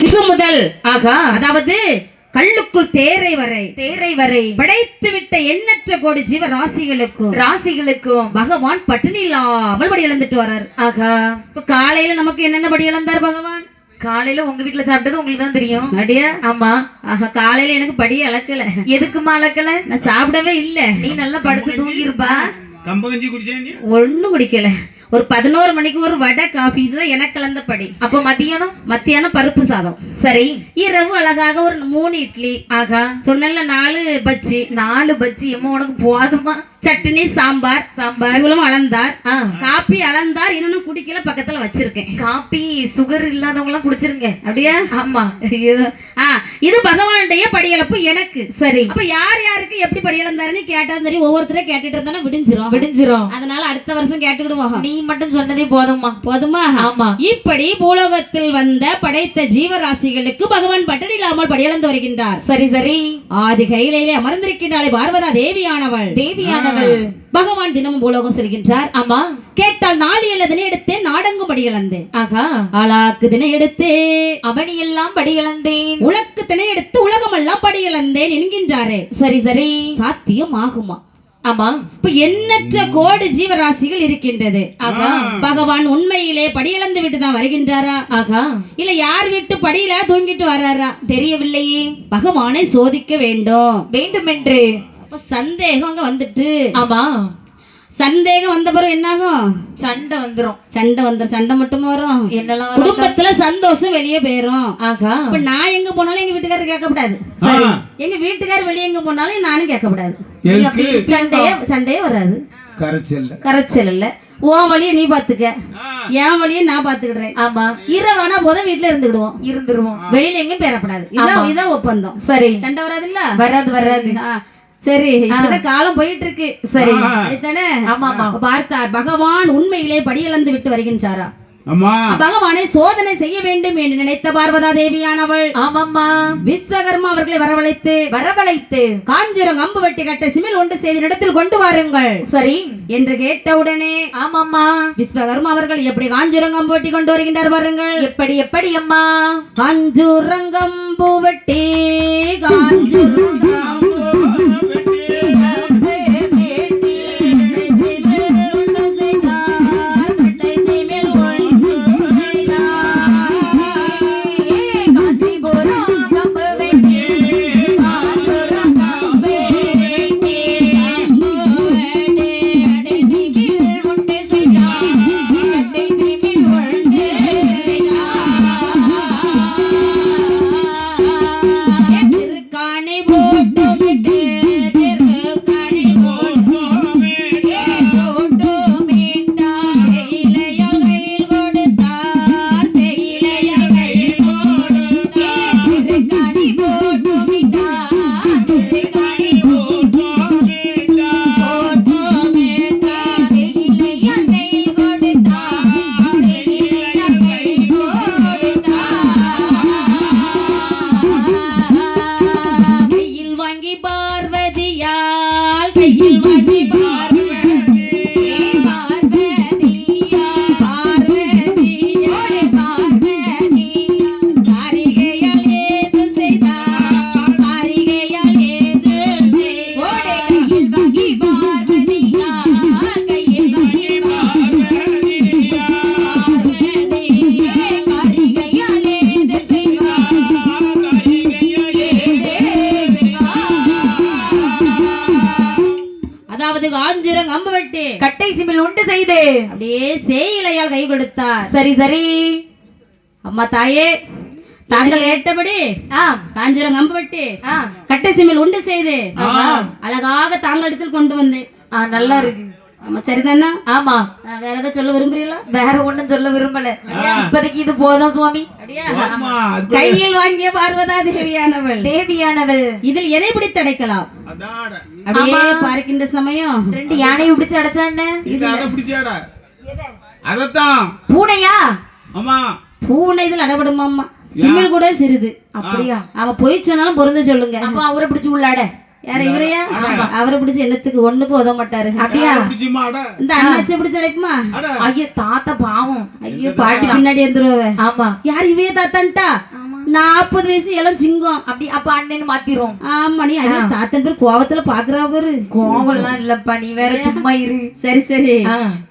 சிசு முதல் ஆகா அதாவது கல்லுக்குள் தேரை வரை படைத்து விட்ட எண்ணற்ற கோடி ஜீவ ராசிகளுக்கும் பகவான் பட்டினி இல்லாமல் படி இழந்துட்டு வர்றார். ஆகா இப்ப காலையில நமக்கு என்னென்ன படி இழந்தார் பகவான்? காலையில உங்க வீட்டுல சாப்பிட்டது உங்களுக்கு தான் தெரியும். அப்படியா? ஆமா. ஆஹா காலையில எனக்கு படி அளக்கல. எதுக்குமா அளக்கல? நான் சாப்பிடவே இல்ல. நீ நல்லா படுத்து தூங்கி இருப்பா. கம்பகஞ்சி குடிச்சேன். ஒண்ணும் குடிக்கல. ஒரு 11 மணிக்கு ஒரு வடை காஃபி இதுதான் எனக்கு கலந்த படி. அப்போ மத்தியானம் பருப்பு சாதம். சரி. இரவு அழகாக ஒரு 3 இட்லி. ஆகா சொன்னல 4 பஜ்ஜி. 4 பஜ்ஜி எம்மா உனக்கு போதுமா? சட்னி சாம்பார் இவ்வளவு அளந்தார். காப்பி அளந்தார். இன்னும் குடிக்கல, பக்கத்துல வச்சிருக்கேன். காப்பி சுகர் இல்லாதவங்க எல்லாம் குடிச்சிருங்க. அப்படியா? ஆமா. இது பகவானுடைய படியளப்பு எனக்கு. சரி. அப்ப யார் யாருக்கு எப்படி படியளந்தாருன்னு கேட்டா தெரியும். ஒவ்வொருத்தரும் கேட்டுட்டு இருந்தா விடிஞ்சிரும். அதனால அடுத்த வருஷம் கேட்டுக்கிடுவோம். நீ மட்டும் சொன்னதே போதுமா? ஆமா. இப்படி பூலோகத்தில் வந்த படைத்த ஜீவராசிகளுக்கு பகவான் பட்டினி இல்லாமல் படியளந்து வருகின்றார். சரி. ஆதி கையிலே அமர்ந்திருக்கின்றாளே பார்வதா தேவியானவள் பகவான் தினமும் பூலோகம் செல்கின்றார். ஆமா. கேட்டால் நாளியல்ல தினை எடுத்தேன், நாடங்கும் படி இழந்தேன். ஆகா ஆளாக்கு தினை எடுத்தே அவனி எல்லாம் படி இழந்தேன், உலக்கு தினை எடுத்து உலகம் எல்லாம் படி இழந்தேன் என்கின்றாரே. சரி. சாத்தியம் ஆகுமா? ஆமா. இப்ப எண்ணற்ற கோடி ஜீவராசிகள் இருக்கின்றது. ஆகா பகவான் உண்மையிலே படியிழந்து விட்டு தான் வருகின்றாரா? ஆகா இல்ல யார் வீட்டு படியில தூங்கிட்டு வர்றாரா? தெரியவில்லையே. பகவானை சோதிக்க வேண்டும் என்று சந்தேகம் அங்க வந்துட்டு. ஆமா. சந்தேகம் வந்த பிறகு என்னாகும்? சண்டை வந்துரும். சண்டை மட்டும் வரும். என்னெல்லாம் குடும்பத்துல சந்தோஷம் வெளியே போயிரும். ஆகா இப்ப நான் எங்க போனாலும் எங்க வீட்டுக்காரர் கேட்கக்கூடாது. சரி. எங்க வீட்டுக்காரர் வெளியே எங்க போனாலும் நானும் கேட்கக்கூடாது. சண்டையே வராது. கரைச்சல் இல்ல. உன் வழியை நீ பாத்துக்க, என் வழியை நான் பாத்துக்கிடுறேன். ஆமா. இரவானா போதும் வீட்டுல இருந்துருவோம். வெளியில எங்கேயும் பேரப்படாது. இதான் ஒப்பந்தம். சரி. சண்டை வராதுல்ல? வராது. சரி. காலம் போயிட்டு இருக்கு. சரி. அப்படித்தானே? ஆமா. பார்த்தார் பகவான் உண்மையிலே படியிழந்து விட்டு வருகின்றாரா? பகவானை சோதனை செய்ய வேண்டும் என்று நினைத்த பார்வதா தேவியானவள் ஆமாம்மா விஸ்வகர்மா அவர்களை வரவழைத்து காஞ்சிரம் அம்பு வெட்டி கட்ட சிமிழ் ஒன்று செய்த இடத்தில் கொண்டு வாருங்கள். சரி என்று கேட்டவுடனே ஆமாம்மா விஸ்வகர்மா அவர்கள் எப்படி காஞ்சிரம் அம்பு வெட்டி கொண்டு வருகின்றார் பாருங்கள். எப்படி அம்மா? காஞ்சுரங்கம்பு வெட்டி காஞ்சுரங்கம்பு கட்டை சிமிழ் உண்டு செய்து அப்படியே சேயிலையால் கை கொடுத்தார். சரி. அம்மா தாயே, தாங்கள் ஏற்றபடி காஞ்சிரம் அம்பு வெட்டி கட்டை சிமிழ் உண்டு செய்து அழகாக தாங்கள் இடத்தில் கொண்டு வந்தேன். நல்லா இருக்கு. ஆமா சரிதானா? ஆமா. வேற ஏதாவது சொல்ல விரும்புறீங்களா? வேற ஒண்ணும் சொல்ல விரும்பல. இப்போதைக்கு இது போதும் சுவாமி. கையில் வாங்கிய பார்வதா தேவியானவள் இதில் எதை பிடித்து அடைக்கலாம்? அப்படியே பார்க்கின்ற சமயம் 2 யானையை பிடிச்சு அடைச்சான்னு. பூனையா? பூனை இதில் அடபடுமா? சிமிழ் கூட சிறிது. அப்படியா? அவன் பொய் சொன்னாலும் பொருந்து சொல்லுங்க. அப்ப அவரை பிடிச்சு உள்ளாட. யார இவரையா? அவரை பிடிச்சு என்னத்துக்கு ஒண்ணுக்கு உதவ மாட்டாரு. அப்படியா? இந்த அண்ணாச்சியை பிடிச்சு அடைக்குமா? ஐயோ தாத்தா பாவம். ஐயோ பாட்டி பின்னாடி வந்துருவ. ஆமா. யார் இவைய தாத்தான்ட்டா? 40 வயசு எல்லாம் சிங்கம். அப்படி அப்ப அண்ணன் மாத்திரும். ஆமா நீ ஐயோ தாத்தன் பேர் கோவத்துல பாக்குறா பாரு. கோவம்லாம் இல்லப்பா, நீ வேற சும்மா இரு. சரி சரி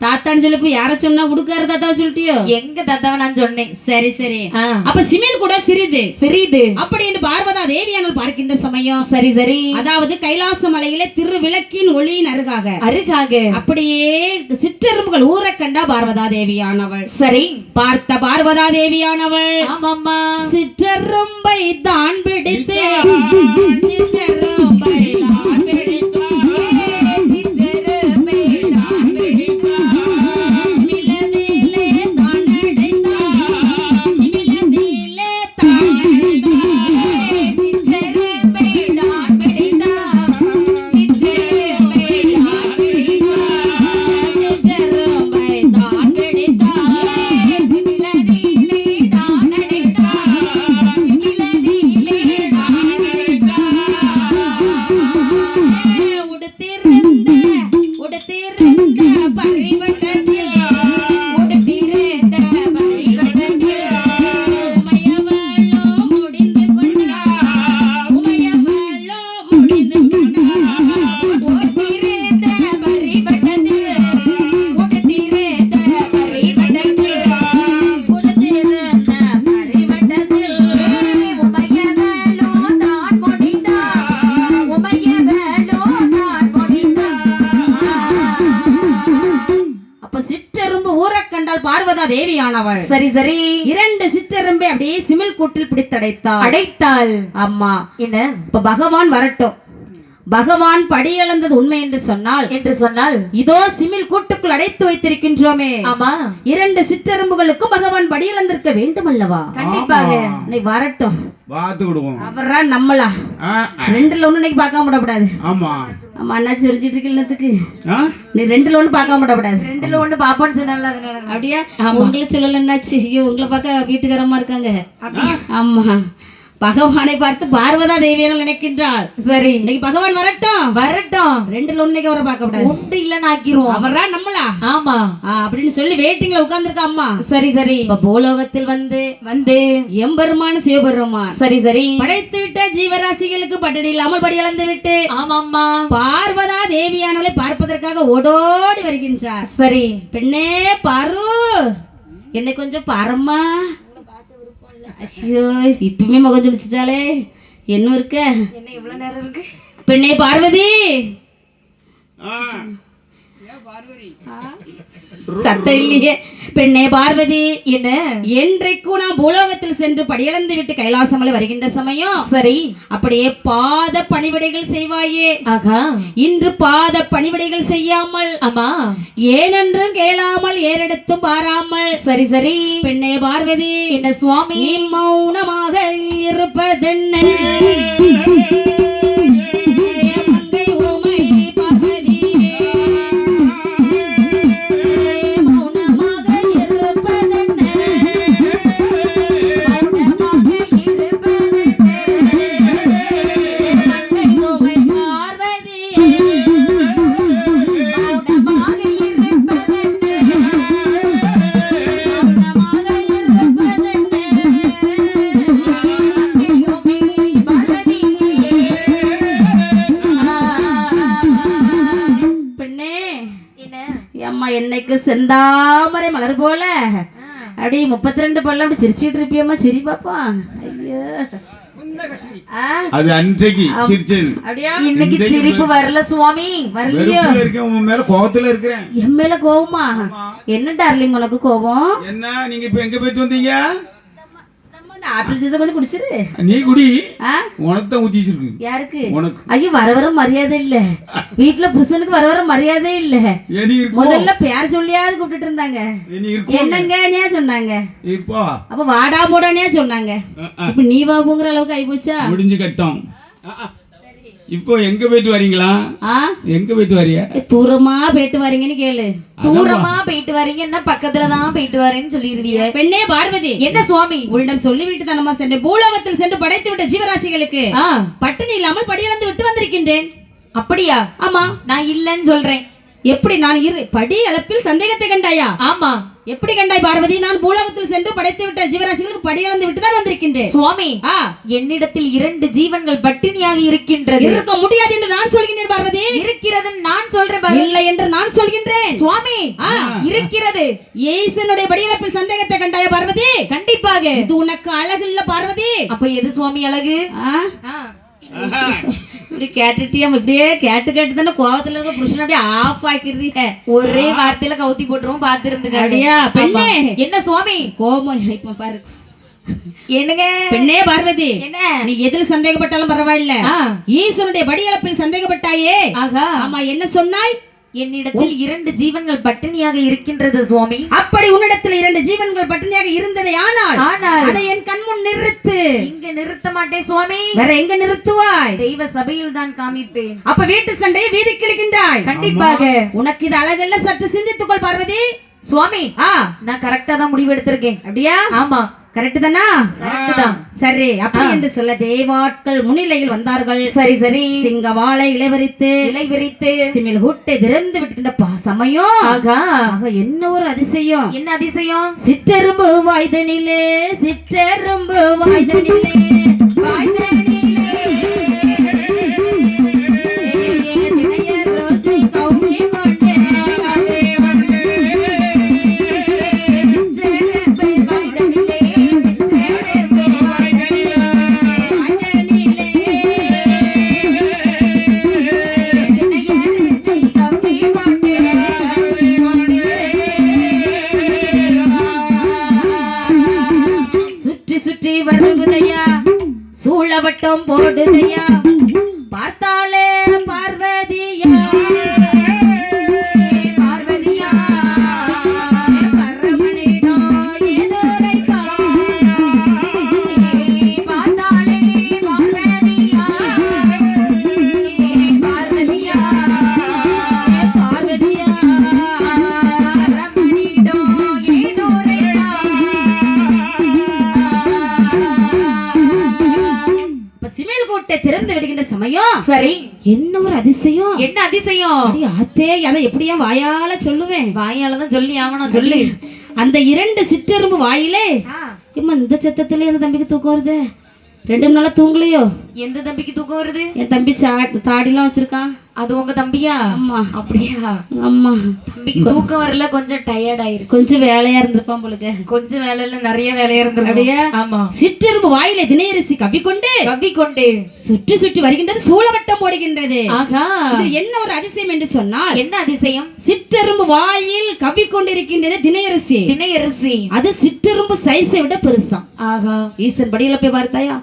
தாத்தான்னு சொல்லி போய் யார சொன்னா உடுக்காரு தாத்தாவை சொல்லிட்டியோ? எங்க தாத்தாவை நான் சொன்னேன். சரி சரி அப்ப சிமிழ் கூட சிறிது சிறிது அப்படின்னு பார்வதா தேவியானல் பார்க்கின்ற சமயம் சரி சரி அதாவது கைலாச மலையில திருவிளக்கின் ஒளியின் அருகாக அப்படியே சிற்றெரும்புகள் ஊற கண்டா பார்வதா தேவியானவள். சரி பார்த்த பார்வதா தேவியானவள் ஆமாம்மா சிற்றெரும்பை தான் பிடித்து சிற்றெரும்பை தான் பிடித்து சிற்றெரும்பை தான் பிடித்து மிளதிலே தான் அடைத்தார் மிளதிலே தான் அடைத்தார் சிற்றெரும்பை தான் பிடித்தார் சிற்றெரும்பை தான் பிடித்தார் சிற்றெரும்பை தான் பிடித்தார் மிளதிலே தான் அடைத்தார் மிளதிலே தான் அடைத்தார் உடுத்திருந்த பரிவட்டத்தில் உடுத்திருந்த பரிவட்டத்தில் உமையவளோ முடிந்து கொண்டார் உமையவளோ முடிந்து கொண்டார் உடுத்திருந்த பரிவட்டத்தில் உடுத்திருந்த பரிவட்டத்தில் உடுத்திருந்த பரிவட்டத்தில் உமையவளோ தான் முடிந்தார் உமையவளோ தான் முடிந்தார். அப்ப சிற்றெரும்பு ஊறக் கண்டால் பார்வதா தேவியானவள். சரி சரி 2 சிற்றெரும்பை அப்படியே சிமிழ் கூட்டில் பிடித்தடைத்தாள். அடைத்தாள். அம்மா என்ன இப்ப பகவான் வரட்டும். பகவான் படியளந்தது உண்மை என்று சொன்னால் இதோ சிமிழ் கூட்டுக்குள் அடைத்து வைத்திருக்கின்றோமே. ஆமா 2 சிற்றெரும்புகளுக்கும் பகவான் படியளந்திருக்க வேண்டும் அல்லவா? கண்டிப்பாக. நீ வரட்டும் பார்த்து கொடுவோம். அவரா நம்மளா 2ல 1 இன்னைக்கு பார்க்காம விடக்கூடாது. ஆமா ஆமா அண்ணாச்சி சிரிச்சிட்டு இருக்கீங்களதுக்கு ஆ? நீ 2ல 1 பார்க்காம விடக்கூடாது. 2ல 1 பாப்பான்னு சொன்னால அதனால. அப்படியா உங்களை சொல்லல என்னாச்சு? ஐயோ உங்களை பார்க்க வீட்டுக்காரமா இருக்காங்க. ஆமா பகவானை பார்த்து பார்வதா தேவியானவள் நினைக்கின்றாள். சரி இன்னைக்கு பகவான் வரட்டும் வரட்டும். 2ல 1 அவரை பார்க்க கூடாது. உண்டு இல்லன்னு ஆக்கிருவோம். அவரா நம்மளா? ஆமா அப்படின்னு சொல்லி வெயிட்டிங்ல உட்கார்ந்துருக்கா அம்மா. சரி சரி இப்ப பூலோகத்தில் வந்து எம்பெருமான் சிவபெருமான் சரி சரி படைத்து விட்ட ஜீவராசிகளுக்கு பட்டடி இல்லாமல் படி அளந்து விட்டு ஆமாம்மா பார்வதா தேவியானவளை பார்ப்பதற்காக ஓடோடி வருகின்றார். சரி பெண்ணே பாரு என்னை கொஞ்சம் பாரம்மா. ஐயோ இப்பவுமே முகம் சொல்லிச்சுட்டாலே என்ன இருக்க என்ன இவ்வளவு நேரம் இருக்கு? பெண்ணே பார்வதி சத்தம் இல்லையே. பெண்ணே பார்வதி என்ன என்றைக்கும் நான் பூலோகத்தில் சென்று படியளந்து விட்டு கைலாசமலை வருகின்ற சமயம் சரி அப்படியே பாத பணிவிடைகள் செய்வாயே. ஆகா இன்று பாத பணிவிடைகள் செய்யாமல் ஆமா ஏனென்றும் கேளாமல் ஏறெடுத்தும் பாராமல் சரி சரி பெண்ணே பார்வதி என்ன சுவாமி நீ மௌனமாக இருப்பதென்ன? மங்கை ஊமை பார்வதி மௌனமாக இருப்பதென்ன? மௌனமாக இருப்பதென்ன? மங்கை ஊமை பார்வதி மௌனமாக இருப்பதென்ன? மௌனமாக இருப்பதென்ன? பெண்ணே அம்மா என்னைக்கு செந்தாமரை மலர் போல அப்படி 32 பல்ல அப்படி சிரிச்சிட்டு இருப்பியம்மா. சிரி பாப்பா. ஐயோ அது அன்றைக்கு சிரிச்சது. அப்படியா இன்னைக்கு சிரிப்பு வரல சுவாமி. வரலையோ? வெறுப்புல இருக்கேன், உன் மேல கோவத்துல இருக்கிறேன். என் மேல கோவமா? என்ன டார்லிங் உனக்கு கோவம்? என்ன நீங்க இப்ப எங்க போயிட்டு வந்தீங்க? ஆப்பிள் ஜூஸ் கொஞ்சம் குடிச்சிரு. நீ குடி. ஆ? உனக்கு தான் ஊத்தி வச்சிருக்கு. யாருக்கு? உனக்கு. ஐயோ வர வர மரியாதை இல்ல. வீட்டுல புருஷனுக்கு வர வர மரியாதை இல்ல. ஏனி இருக்கு. முதல்ல பேர் சொல்லியாவது கூப்பிட்டு இருந்தாங்க. ஏனி இருக்கு. என்னங்கனியா சொன்னாங்க. இப்போ அப்ப வாடா போடானியா சொன்னாங்க. இப்ப நீ வாபுங்கிற அளவுக்கு ஆயி போச்சா? முடிஞ்சு கட்டம். இப்போ எங்க போயிட்டு வரீங்களா? எங்க போயிட்டு வரீங்க? தூரமா போயிட்டு வரீங்கன்னு கேளு. தூரமா போயிட்டு வரீங்கன்னா பக்கத்துலதான் போயிட்டு வரேன்னு சொல்லிருவீங்க. பெண்ணே பார்வதி என்ன சுவாமி உன்னிடம் சொல்லிவிட்டு தானமா சென்று பூலோகத்தில் சென்று படைத்து விட்ட ஜீவராசிகளுக்கு பட்டினி இல்லாமல் படியிழந்து விட்டு வந்திருக்கின்றேன். அப்படியா? ஆமா நான் இல்லன்னு சொல்றேன். எப்படி நான் படி அளப்பில் சந்தேகத்தை கண்டாயா? ஆமா எப்படி கண்டாய் பார்வதி? நான் பூலோகத்தில் சென்று படைத்து விட்ட ஜீவராசிகளுக்கு படியளந்து விட்டு தான் வந்திருக்கின்றேன் சுவாமி. ஆ, என்னிடத்தில் 2 ஜீவன்கள் பட்டினியாக இருக்கின்றது. இருக்க முடியாது என்று நான் சொல்கின்றேன் பார்வதி. இருக்கிறது நான் சொல்றேன் பார்வதி. இல்லை என்று நான் சொல்கின்றேன் சுவாமி. ஆ, இருக்கிறது. ஈசனுடைய படியளப்பில் சந்தேகத்தை கண்டாய பார்வதி? கண்டிப்பாக. இது உனக்கு அழகு இல்ல பார்வதி. அப்ப எது சுவாமி அழகு? இப்படி கேட்டுட்டியா? இப்படியே கேட்டு கேட்டு தானே கோவத்துல இருக்க புருஷன் அப்படியே ஆஃப் ஆக்கிடுறீங்க. ஒரே வார்த்தையில கவுத்தி போட்டுருவோம் பாத்துருந்துங்க. அப்படியா பெண்ணே? என்ன சுவாமி கோபம் இப்ப பாரு. என்னங்க பெண்ணே பார்வதி, என்ன? நீ எதில் சந்தேகப்பட்டாலும் பரவாயில்ல, ஈஸ்வரனுடைய படியளப்பில் சந்தேகப்பட்டாயே. ஆகா. ஆமா, என்ன சொன்னாய்? என்னிடத்தில் 2 ஜீவன்கள் பட்டினியாக இருக்கின்றது சுவாமி. அப்படி உன்னிடத்தில் 2 ஜீவன்கள் பட்டினியாக இருந்ததை ஆனால் அதை என் கண்முன் நிறுத்து. இங்க நிறுத்த மாட்டேன் சுவாமி. வேற எங்க நிறுத்துவாய்? தெய்வ சபையில் தான் காமிப்பேன். அப்ப வீட்டு சண்டையை வீதி கிழிக்கின்றாய். கண்டிப்பாக. உனக்கு இது அழகல்ல, சற்று சிந்தித்துக்கொள் பார்வதி. சுவாமி, நான் கரெக்டா தான் முடிவு எடுத்திருக்கேன். அப்படியா? ஆமா, கரெக்ட் தானா? சரி, அப்படி என்று சொல்ல தேவாட்கள் முன்னிலையில் வந்தார்கள். சரி சரி. சிங்கவாளை இலைவிரித்து சிமிழ் ஹூட்டை திறந்து விட்டு சமயம். ஆகா, என்ன ஒரு அதிசயம்! என்ன அதிசயம்? சிற்றெரும்பு வாய்தனிலே, சிற்றெரும்பு வாய்தனிலே, வாய்தனிலே வருகுதையா, சூழவட்டம் போடுதையா, பார்த்தாலே பார்வதியா, பார்வதியா, பரமனிடோ ஏதோ பார்த்தாலே பார்வதியா, பார்வதியா, பார்வதியா, பரமனிடோ ஏதோ திறந்து விடுகின்ற சமயம். சரி, என்ன ஒரு அதிசயம்! என்ன அதிசயம்? ஆத்தே, அதை எப்படியா வாயால சொல்லுவேன்? வாயாலதான் சொல்லி ஆவணும். சொல்லு. அந்த 2 சிற்றெரும்பு வாயிலே இந்த சத்தத்துல என் தம்பிக்கு தூக்கம் வருது. 2 நாளா தூங்கலையோ? எந்த தம்பிக்கு தூக்கம் வருது? என் தம்பி தாடிலாம் வச்சிருக்கான். அது உங்க தம்பியா? ஆமா. அப்படியா? ஆமா. தம்பிக்கு தூக்கம் வரல, கொஞ்சம் டயர்ட் ஆயிருச்சு. கொஞ்சம் வேலையா இருந்திருப்பான் போலுக்கு. கொஞ்சம் வேலை இல்ல, நிறைய வேலையா இருந்திருக்கும். அப்படியே? ஆமா. சிற்றெரும்பு வாயிலே தினையரசி கவ்விக்கொண்டு சுற்றி சுற்றி வருகின்றது, சூழவட்டம் போடுகின்றது. ஆகா, என்ன ஒரு அதிசயம் என்று சொன்னால்? என்ன அதிசயம்? சிற்றெரும்பு வாயில் கவ்விக்கொண்டிருக்கின்றது தினையரசி. தினையரசி அது சிற்றெரும்பு சைஸை விட பெருசா. ஆகா, ஈசன் படியில போய் பார்த்தாயா?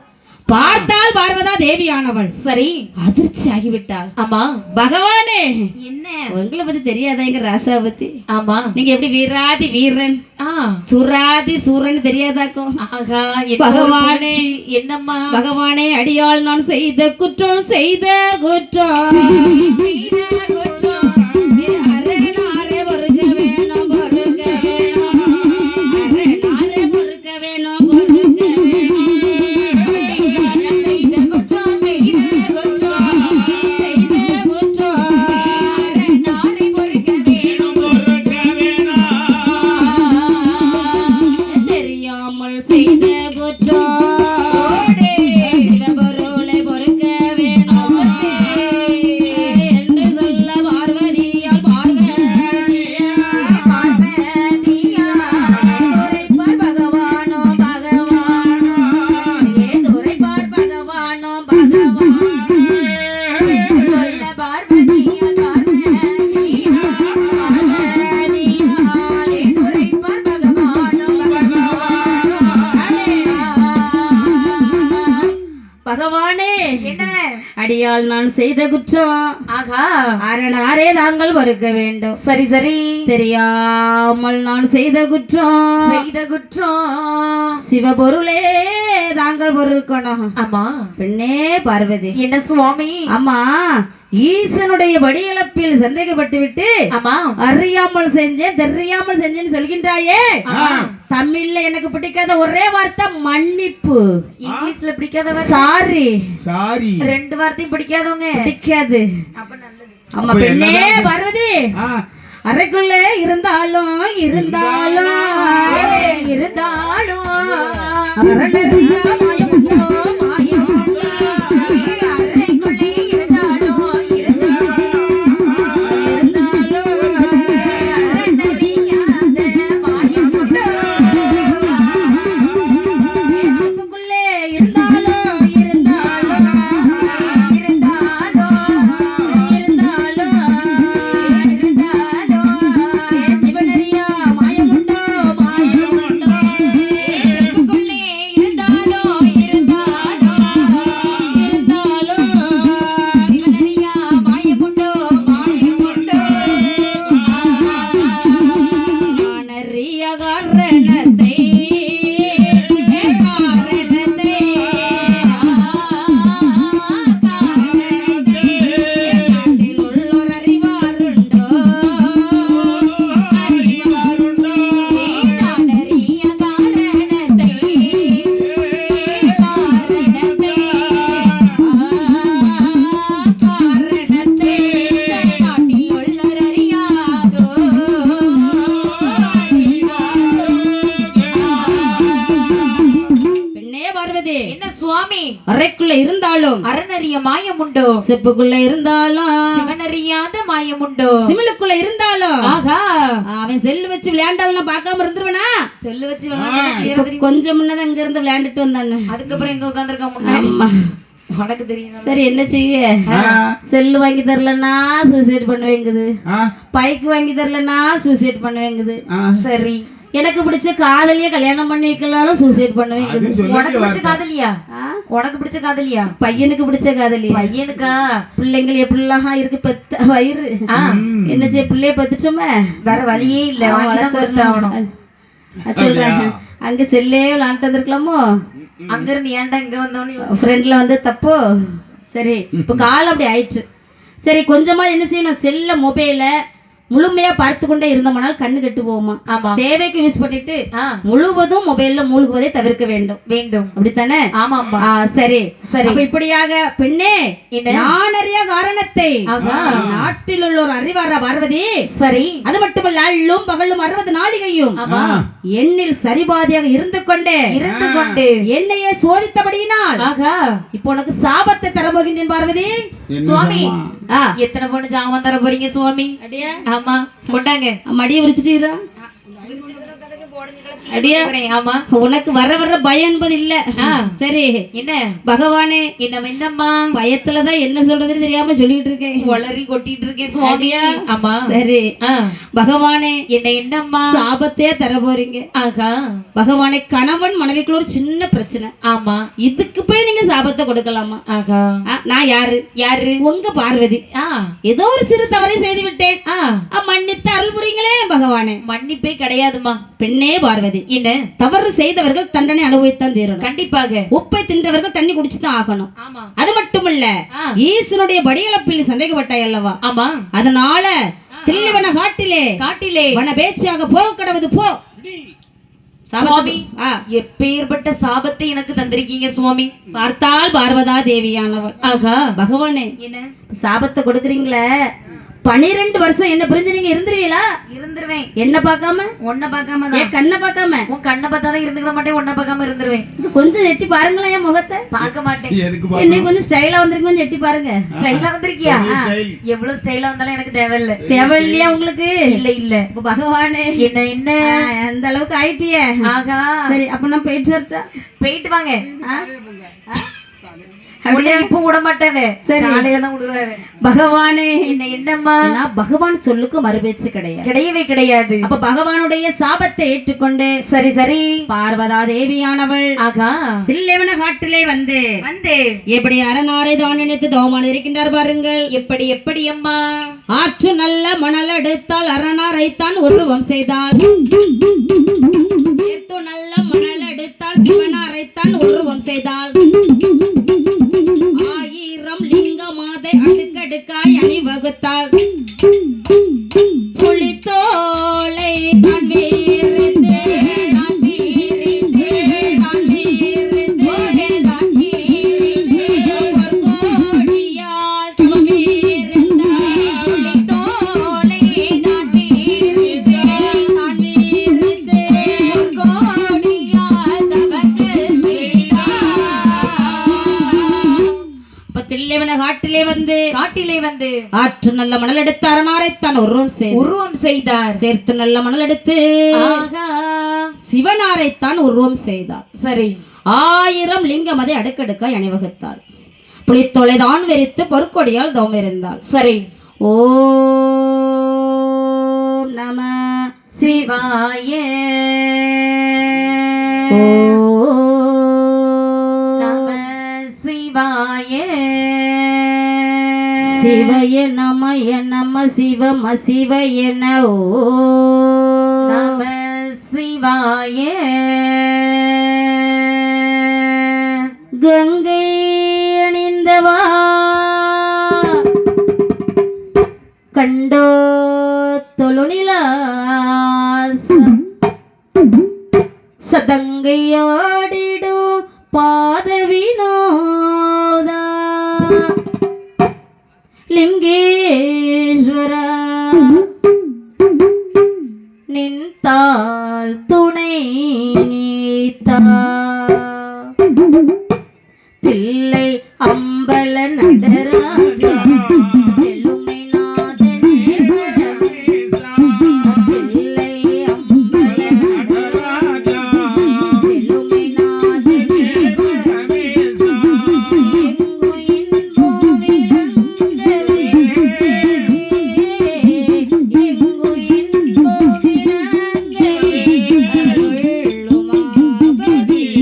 பார்த்தால் பார்வதா தேவியானவள். சரி, அதிர்ச்சி ஆகிவிட்டாள். ஆமா. பகவானே, என்ன உங்களை பத்தி தெரியாதா? எங்க ராசா பத்தி. ஆமா. நீங்க எப்படி வீராதி வீரன், சுராதி சூரன் தெரியாதாக்கும்? ஆகா, பகவானே, என்னம்மா? பகவானே, அடியாள் நான் செய்த குற்றம், செய்த குற்றம், பகவானே, என்ன? அடியாள் நான் செய்த குற்றம். ஆகா, அரணாரே தாங்கள் மறுக்க வேண்டும். சரி சரி. தெரியாமல் நான் செய்த குற்றம், சிவபொருளே தாங்கள் பொருட்கணும். ஆமா. பெண்ணே பார்வதி. என்ன சுவாமி? ஆமா, ஈசனுடைய படியிழப்பில் சந்தேகப்பட்டு விட்டு ஆமா அறியாமல் செஞ்சேன் தெரியாமல் செஞ்சேன்னு சொல்கின்றாயே. தமிழ்ல எனக்கு பிடிக்காத ஒரே வார்த்தை மன்னிப்பு. இங்கிலீஷ்ல பிடிக்காத சாரி. சாரி 2 வார்த்தையும் பிடிக்காதவங்க பிடிக்காது. அப்ப நல்லது. ஆமா பெண்ணே பார்வதி, அறைக்குள்ளே இருந்தாலும் அரணறியா மாயமுண்டோ மாயமுண்டோ அறைக்குள்ளே இருந்தாலும் அரணறியாத மாயமுண்டோ சிப்புக்குள்ளே இருந்தாலும் சிவனறியா மாயமுண்டோ மாயமுண்டோ சிப்புக்குள்ளே இருந்தாலும் சிவனறியா மாயமுண்டோ மாயமுண்டோ நானறிய காரணத்தை நாட்டில் உள்ளோர் அறிவாருண்டோ பெண்ணே பார்வதி என்ன சுவாமி அறைக்குள்ள இருந்தாலும் அரணறிய மாயமுண்டோ செப்புக்குள்ள இருந்தாலும் சிவனறியாத மாயமுண்டோ சிமிழுக்குள்ள இருந்தாலும் ஆகா அவன் செல்லு வச்சு விளையாண்டாலும் நான் பார்க்காம இருந்துருவனா செல்லு வச்சு இப்ப கொஞ்சம் முன்னதான் இங்க இருந்து விளையாண்டுட்டு வந்தாங்க அதுக்கப்புறம் எங்க உட்காந்துருக்க முன்னாடி ஆமா உனக்கு தெரியும் சரி என்ன செய்ய செல்லு வாங்கி தரலன்னா சூசைட் பண்ணுவேங்குது பைக் வாங்கி தரலன்னா சூசைட் பண்ணுவேங்குது சரி எனக்கு பிடிச்ச காதலிய கல்யாணம் பண்ணி வைக்கலாலும் சூசைட் பண்ணுவேங்குது உனக்கு பிடிச்ச காதலியா உனக்கு பிடிச்ச காதலியா பையனுக்கு பிடிச்ச காதலி பையனுக்கா பிள்ளைங்கள் எப்படிலாம் இருக்கு பெத்த வயிறு என்ன செய்ய பிள்ளைய பத்துச்சோமே வேற வழியே இல்ல வாங்கிதான் கொடுத்தாகணும் சொல்றாங்க அங்க செல்லே விளாண்டு வந்திருக்கலாமோ அங்க இருந்து ஏன்டா இங்க வந்தோன்னு ஃப்ரெண்ட்ல வந்து தப்போ சரி இப்ப காலம் அப்படி ஆயிடுச்சு சரி கொஞ்சமா என்ன செய்யணும் செல்ல மொபைல முழுமையா பார்த்து கொண்டே இருந்தோம்னால் கண்ணு கெட்டு போகுமா ஆமா தேவைக்கு யூஸ் பண்ணிட்டு முழுவதும் மொபைல்ல மூழ்குவதை தவிர்க்க வேண்டும் வேண்டும் அப்படித்தானே ஆமாம்பா சரி சரி அப்ப இப்படியாக பெண்ணே என்ன? நான் அறிய காரணத்தை ஆகா. நாட்டில் உள்ளோர் அறிவாரா பார்வதி சரி அது மட்டுமல்ல அள்ளும் பகலும் 60 நாளிகையும் ஆமா எண்ணில் சரிபாதியாக இருந்து கொண்டே என்னையே சோதித்தபடியினால் ஆகா இப்போ உனக்கு சாபத்தை தர போகின்றேன் பார்வதி சுவாமி ஆ எத்தனை பொண்ணு ஜாமான் தர போறீங்க சுவாமி அடியா ஆமா கொண்டாங்க மடியை விரிச்சிட்டீரா அடியா ஆமா உனக்கு வர வர பயம் என்பது இல்ல சரி என்ன பகவானே என்னம்மா பயத்துலதான் என்ன சொல்றதுன்னு தெரியாம சொல்லிட்டு இருக்கேன் வளரி கொட்டிட்டு இருக்கேன் சுவாமியா ஆமா சரி பகவானே என்னம்மா சாபத்தையே தர போறீங்க ஆகா பகவானே கணவன் மனைவிக்குள்ள ஒரு சின்ன பிரச்சனை ஆமா இதுக்கு போய் நீங்க சாபத்தை கொடுக்கலாமா ஆகா நான் யாரு உங்க பார்வதி ஏதோ ஒரு சிறு தவறை செய்து விட்டேன் மன்னித்து அருள் புரியுங்களே பகவானே மன்னிப்பே கிடையாதுமா பெண்ணே பார்வதி என்ன தவறு செய்தவர்கள் தண்டனை அனுபவித்தான் தீரணும் கண்டிப்பாக உப்பை தின்றவர்கள் தண்ணி குடிச்சுதான் ஆகணும் ஆமா அது மட்டுமல்ல ஈசனுடைய படியளப்பில் சந்தேகப்பட்டாய் அல்லவா ஆமா அதனால தில்லிவன காட்டிலே வன பேச்சியாக போக கடவுது போ சுவாமி எப்பேற்பட்ட சாபத்தை எனக்கு தந்திருக்கீங்க சுவாமி பார்த்தால் பார்வதா தேவியானவள் ஆகா பகவானே என்ன சாபத்தை கொடுக்குறீங்களே 12 வருஷம் என்ன புரிஞ்சு நீங்க இருந்துருவீங்களா இருந்துருவேன் என்ன பார்க்காம உன்னை பார்க்காம ஏன் கண்ணை பார்க்காம உன் கண்ணை பார்த்தாதான் இருந்துக்கிட மாட்டேன் உன்னை பார்க்காம இருந்துருவேன் கொஞ்சம் எட்டி பாருங்களேன் என் முகத்தை பார்க்க மாட்டேன் என்ன கொஞ்சம் ஸ்டைலா வந்திருக்கு கொஞ்சம் எட்டி பாருங்க ஸ்டைலா வந்திருக்கியா எவ்வளவு ஸ்டைலா வந்தாலும் எனக்கு தேவையில்லை தேவையில்லையா உங்களுக்கு இல்ல இப்ப பகவானே என்ன அந்த அளவுக்கு ஆயிட்டியே ஆகா சரி அப்ப நான் போயிட்டு வரட்டா போயிட்டு வாங்க இப்ப விட மாட்டேன் தான் விடுவேன் பகவானே என்னம்மா பகவான் சொல்லுக்கு மறுபேச்சு கிடையவே கிடையாது அப்ப பகவானுடைய சாபத்தை ஏற்றுக்கொண்டு சரி பார்வதா தேவியானவள் ஆகா தில்லைவன காட்டிலே வந்து எப்படி அரணாரை தான் நினைத்து தவமான இருக்கின்றார் பாருங்கள் எப்படி அம்மா ஆற்று நல்ல மணல் எடுத்தால் அரணாரைத்தான் உருவம் செய்தால் நல்ல மணல் எடுத்தால் சிவனாரைத்தான் உருவம் செய்தால் 1000 லிங்கமாதை அடுக்கடுக்காய் அணிவகுத்தால் புலித்தோலை தான் தில்லைவன காட்டிலே வந்து ஆற்று நல்ல மணல் எடுத்து அரணாரைத்தான் உருவம் செய்தார். சேர்த்து நல்ல மணல் எடுத்து சிவனாரைத்தான் உருவம் செய்தார். சரி. 1000 லிங்கம் அதை அடுக்கடுக்காய் அணிவகுத்தார். புலித்தோலை தான் வெறித்து பொற்கொடியால் தவம் இருந்தாள். சரி. ஓம் நம சிவாய. நம சிவாய. சிவய நமய நம சிவம சிவய நம சிவாய. கங்கை அணிந்தவா கண்டோ தொழுநிலாசம் சதங்கையாடிடும் பாத வினோதா லிங்கேஸ்வரா நின்றாள் துணை நீத்தா தில்லை அம்பல நடராஜா செல்லுமை நாதனே பரமேசா. தில்லை அம்பல நடராஜா செல்லுமை நாதனே பரமேசா. எங்கு இன்பம் விளங்கவே எங்கு இன்பம் விளங்கவே அருளுமாபதி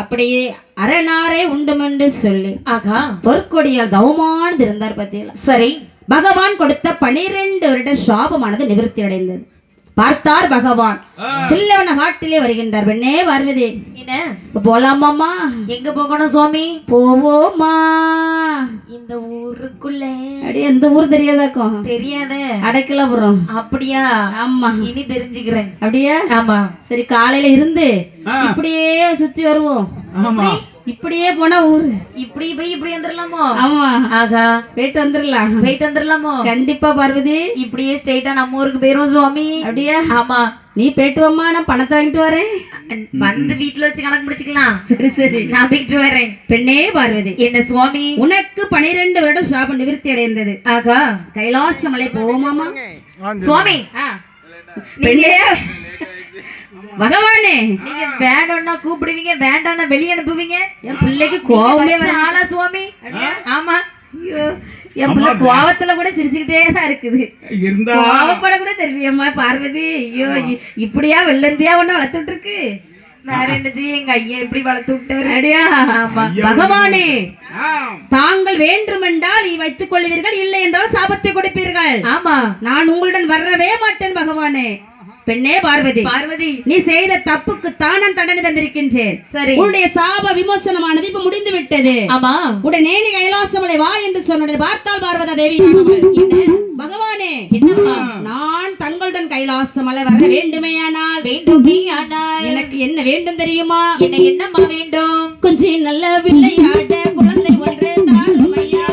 அப்படியே அரணாரை உண்டுமென்று சொல்லி பொற்கொடியால் தவமானது இருந்தார் பத்தியில. சரி. பகவான் கொடுத்த 12 வருட சாபமானது நிவர்த்தி அடைந்தது. பார்த்தார் பகவான் தில்லைவன காட்டிலே வருகின்றார். பெண்ணே பார்வதி, என்ன போலாமாமா? எங்க போகணும் சுவாமி? போவோமா இந்த ஊருக்குள்ள. அடி எந்த ஊர் தெரியாதாக்கும்? தெரியாத. அடைக்கலாபுரம். அப்படியா? ஆமா, இனி தெரிஞ்சுக்கிறேன். அப்படியா? ஆமா. சரி, காலையில இருந்து இப்படியே சுத்தி வருவோம். இப்படியே போனா ஊரு இப்படி போய் இப்படி வந்துடலாமோ? ஆமா. ஆகா, போயிட்டு வந்துடலாம். போயிட்டு வந்துடலாமோ? கண்டிப்பா பார்வதி. இப்படியே ஸ்ட்ரைட்டா நம்ம ஊருக்கு போயிரும் சுவாமி. அப்படியா? ஆமா. நீ போயிட்டு வாமா, நான் பணத்தை வாங்கிட்டு வரேன். வந்து வீட்டுல வச்சு கணக்கு முடிச்சுக்கலாம். சரி சரி, நான் போயிட்டு வரேன். பெண்ணே பார்வதி, என்ன சுவாமி? உனக்கு 12 வருடம் சாபம் நிவர்த்தி அடைந்தது. ஆகா, கைலாச மலை போவோமாமா? சுவாமி, பெண்ணே பகவானே, நீங்க வேணும்னா கூப்பிடுவீங்க, வேண்டாம்னா வெளியே அனுப்புவீங்க. என் பிள்ளைக்கு கோவமே ஆளா சுவாமி? ஆமா. ஐயோ, என் பிள்ளை கோவத்துல கூட சிரிச்சுக்கிட்டே தான் இருக்குது. கோவப்பட கூட தெரியலையம்மா பார்வதி. ஐயோ, இப்படியா வெள்ளந்தியா ஒண்ணு வளர்த்துட்டு இருக்கு. வேற என்னது, எங்க ஐயா இப்படி வளர்த்து விட்டாரு. அடியா? ஆமா. பகவானே, தாங்கள் வேண்டுமென்றால் வைத்துக் கொள்வீர்கள், இல்லை என்றால் சாபத்தை கொடுப்பீர்கள். ஆமா, நான் உங்களுடன் வரவே மாட்டேன் பகவானே. பெண்ணே பார்வதி, நீ செய்த தப்புக்கு தான் நான் தண்டனை தந்திருக்கின்றேன். சரி, உன்னுடைய சாப விமோசனமானது இப்ப முடிந்து விட்டது. ஆமா. உடனே நீ கைலாசமலை வா என்று சொன்ன பார்த்தால் பார்வதா தேவி, பகவானே, என்னப்பா? நான் தங்களுடன் கைலாசமலை வர வேண்டுமேயானால் எனக்கு என்ன வேண்டும் தெரியுமா? என்ன என்னம்மா வேண்டும்? கொஞ்சம் நல்ல விளையாட குழந்தை ஒன்று தாருமையா,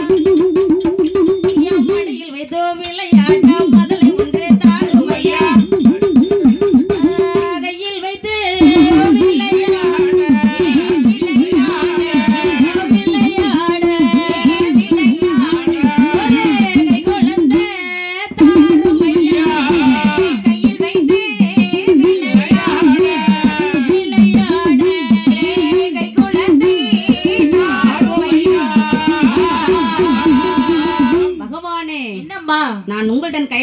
மடியில் வைத்தோ விளையாட மதலை ஒன்று தாருமையா, கையில் வைத்து விளையாட விளையாட விளையாட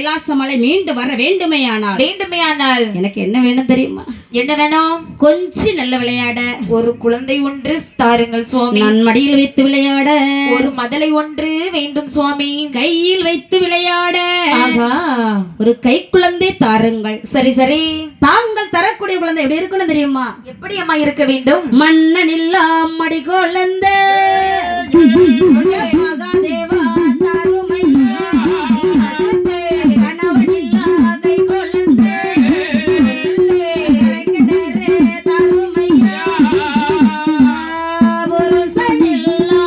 கைலாச மலை மீண்டு வர வேண்டுமேயானால் எனக்கு என்ன வேணும் தெரியுமா? என்ன வேணும்? கொஞ்சம் நல்ல விளையாட ஒரு குழந்தை ஒன்று தாருங்கள் சுவாமி. நான் மடியில் வைத்து விளையாட ஒரு மதலை ஒன்று வேண்டும் சுவாமி. கையில் வைத்து விளையாட ஆகா, ஒரு கை குழந்தை தாருங்கள். சரி சரி. தாங்கள் தரக்கூடிய குழந்தை எப்படி இருக்கணும் தெரியுமா? எப்படி அம்மா இருக்க வேண்டும்? மன்னன் இல்லா மடி குழந்தை மகாதேவா தாருமையா. கணவன் இல்லா கை குழந்தை தாருமையா. புருஷன் இல்லா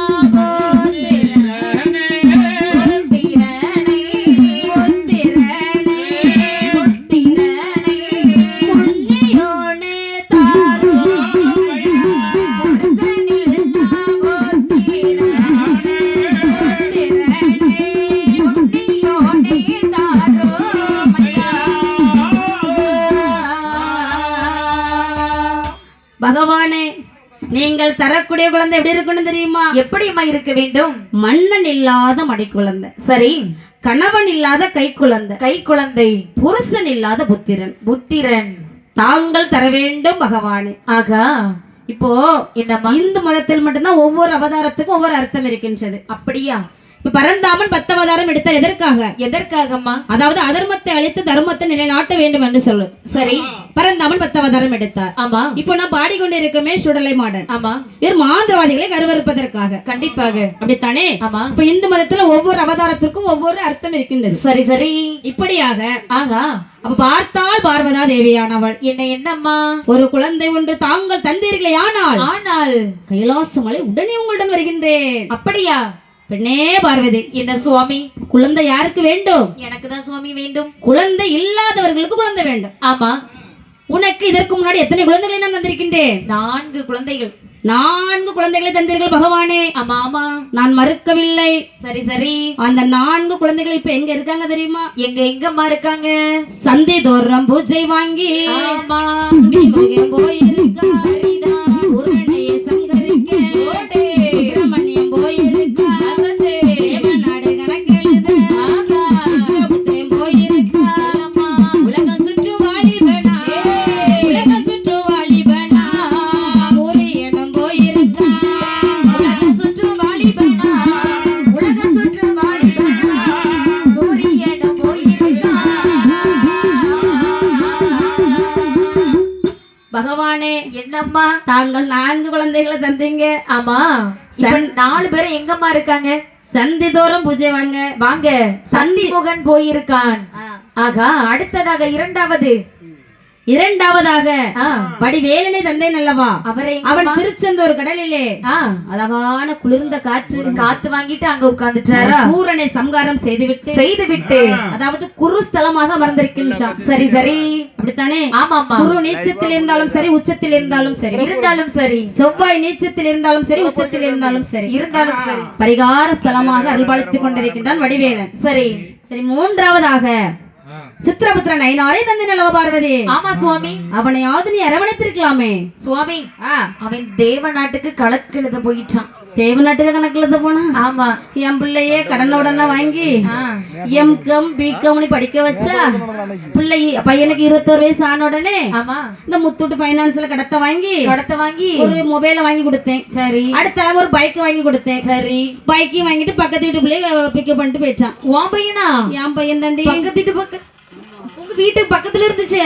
புத்திரனை புண்ணியோனே தாருமையா. புருஷன் இல்லா பகவானே, நீங்கள் தரக்கூடிய குழந்தை எப்படி இருக்கணும் தெரியுமா? எப்படி அம்மா இருக்க வேண்டும்? மன்னன் இல்லாத மடி குழந்தை, சரி. கணவன் இல்லாத கை குழந்தை, கை குழந்தை, புருஷன் இல்லாத புத்திரன் தாங்கள் தர வேண்டும் பகவானே. ஆகா, இப்போ என்னம்மா? இந்து மதத்தில் மட்டும்தான் ஒவ்வொரு அவதாரத்துக்கும் ஒவ்வொரு அர்த்தம் இருக்கின்றது. அப்படியா? இப்ப பரந்தாமன் 10 அவதாரம் எடுத்த எதற்காகம்மா? அதாவது அதர்மத்தை அழித்து தர்மத்தை நிலைநாட்ட வேண்டும் என்று சொல்லு. சரி, பரந்தாமன் 10 அவதாரம் எடுத்தார். ஆமா. இப்போ நான் பாடிக்கொண்டிருக்கமே சுடலை மாடன். ஆமா. இவர் மாந்திரவாதிகளை கருவறுப்பதற்காக. கண்டிப்பாக. அப்படித்தானே? ஆமா. இப்ப இந்து மதத்துல ஒவ்வொரு அவதாரத்திற்கும் ஒவ்வொரு அர்த்தம் இருக்கின்றது. சரி சரி. இப்படியாக ஆகா, அப்ப பார்த்தால் பார்வதா தேவியானவள் என்னம்மா? ஒரு குழந்தை ஒன்று தாங்கள் தந்தீர்களே, ஆனால் கைலாச மலை உடனே உங்களிடம் வருகின்றேன். அப்படியா? பெண்ணே பார்வதி, என்ன சுவாமி? குழந்தை யாருக்கு வேண்டும்? எனக்கு தான் சுவாமி வேண்டும். குழந்தை இல்லாதவர்களுக்கு குழந்தை வேண்டும். ஆமா. உனக்கு இதற்கு முன்னாடி எத்தனை குழந்தைகளை நான் தந்திருக்கின்றேன்? 4 குழந்தைகள். 4 குழந்தைகளை தந்தீர்கள் பகவானே. ஆமா ஆமா, நான் மறுக்கவில்லை. சரி சரி. அந்த 4 குழந்தைகள் இப்ப எங்க இருக்காங்க தெரியுமா? எங்கம்மா இருக்காங்க? சந்தி தோறும் பூஜை வாங்கி ஆமா போயிருக்கா. பூரணையை சங்கரிக்க சுப்பிரமணியம் போயிருக்கா. நாடு கணக்கெழுத போயிருக்கா. உலகம் சுற்று வாலிபனா, உலகம் சுற்று வாலிபனா. சூரியனும் போயிருக்கா. உலகம் சுற்று வாலிபனா, உலகம் சுற்று வாலிபனா. சூரியனும் போயிருக்கா. பகவானே, என்னம்மா? தாங்கள் 4 குழந்தைகளை தந்தீங்க. ஆமா. 4 பேரும் எங்கம்மா இருக்காங்க? சந்தி தோறும் பூஜை வாங்க. சந்தி முகன் போயிருக்கான். ஆகா, அடுத்ததாக இரண்டாவதாக வடிவேலனை தந்தேன் அல்லவா? அவன் அவரை திருச்செந்தூர் கடலிலே அழகான குளிர்ந்த காத்து வாங்கிட்டு அங்க உட்கார்ந்துட்டாரா? சூரனை சம்காரம் செய்துவிட்டு அதாவது குரு ஸ்தலமாக அமர்ந்திருக்கின்றான். சரி சரி. அப்படித்தானே? ஆமா ஆமா. குரு நீச்சத்தில் இருந்தாலும் சரி, உச்சத்தில் இருந்தாலும் சரி, செவ்வாய் நீச்சத்தில் இருந்தாலும் சரி, உச்சத்தில் இருந்தாலும் சரி, பரிகார ஸ்தலமாக அருள்பாலித்துக் கொண்டிருக்கின்றான் வடிவேலன். சரி சரி. மூன்றாவதாக சித்திரபுத்திரன் ஐனாரை தந்தை நல்லவ பார்வதி. ஆமா சுவாமி. அவனையாவது நீ அரவணைத்திருக்கலாமே சுவாமி. அவன் தேவ நாட்டுக்கு கணக்கு எழுத போயிட்டான். தேவ நாட்டுக்கு கணக்கு எழுத போனா? ஆமா. என் பிள்ளையே கடன உடனே வாங்கி எம்கம் பிகம் படிக்க வச்சா பையனுக்கு 21 வயசு ஆன உடனே ஆமா இந்த முத்தூட்டு பைனான்ஸ்ல கடத்த வாங்கி ஒரு மொபைல வாங்கி கொடுத்தேன். சரி. அடுத்த ஒரு பைக் வாங்கி கொடுத்தேன். சரி. பைக்கையும் வாங்கிட்டு பக்கத்து வீட்டு பிள்ளைய பிக்கப் பண்ணிட்டு போயிட்டான். உன் பையனா? என் பையன் தாண்டி. பக்கத்து வீட்டு உங்க வீட்டுக்கு பக்கத்துல இருந்துச்சு.